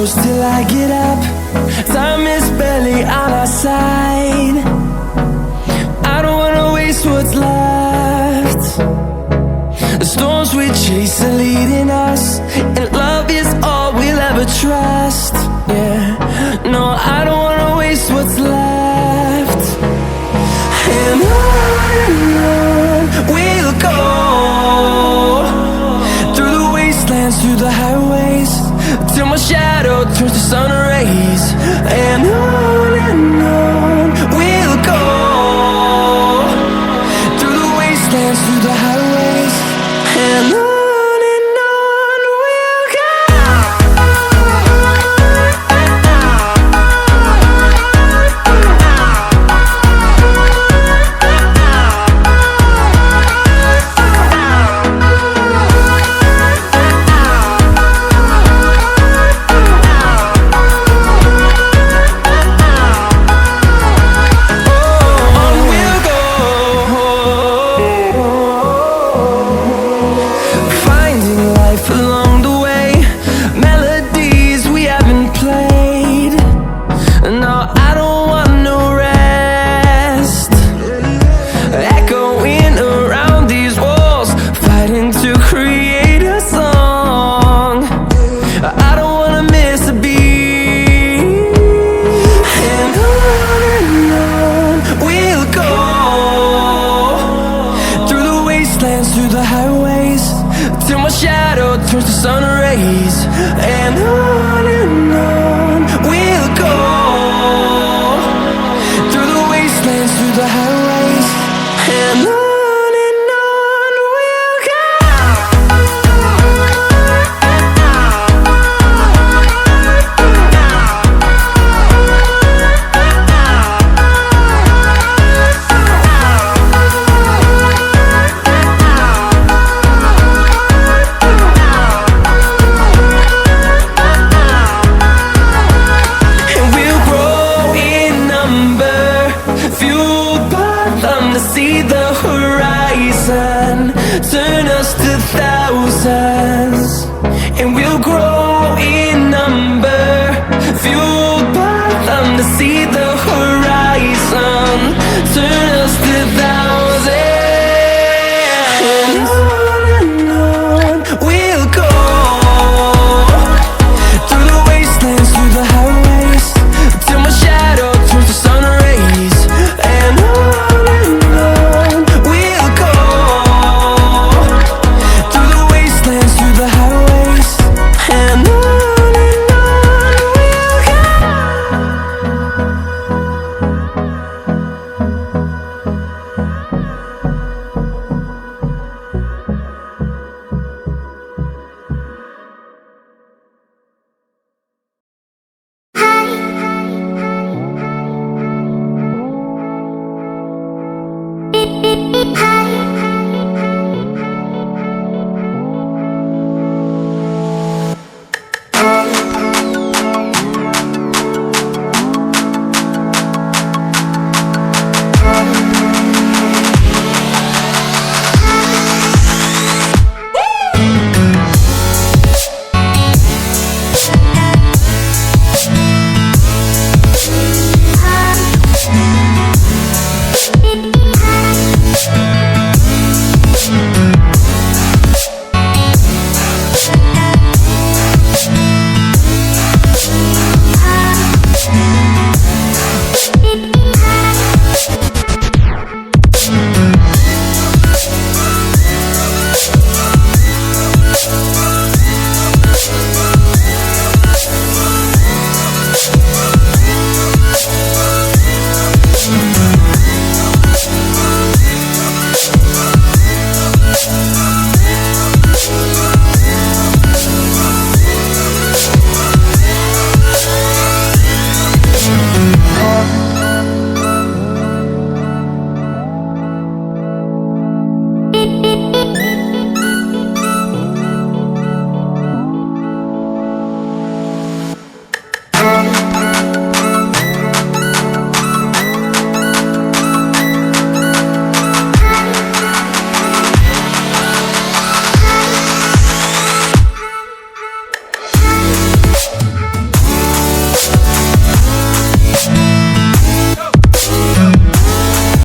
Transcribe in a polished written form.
close till I get up. Time is barely on our side. I don't wanna waste what's left. The storms we chase are leading us, and love is all we'll ever trust. Yeah, no, I don't wanna waste what's left. And on we'll go, through the wastelands, through the highways, till my shadow turns to sun rays. And on we'll go, through the wastelands, through the highways, and on we'll go. Through the highways, till my shadow turns to sun rays. And on we'll go, through the wastelands, through the highways, and on we'll go. See the horizon, turn us to thousands, and we'll grow in number, fueled by them to see the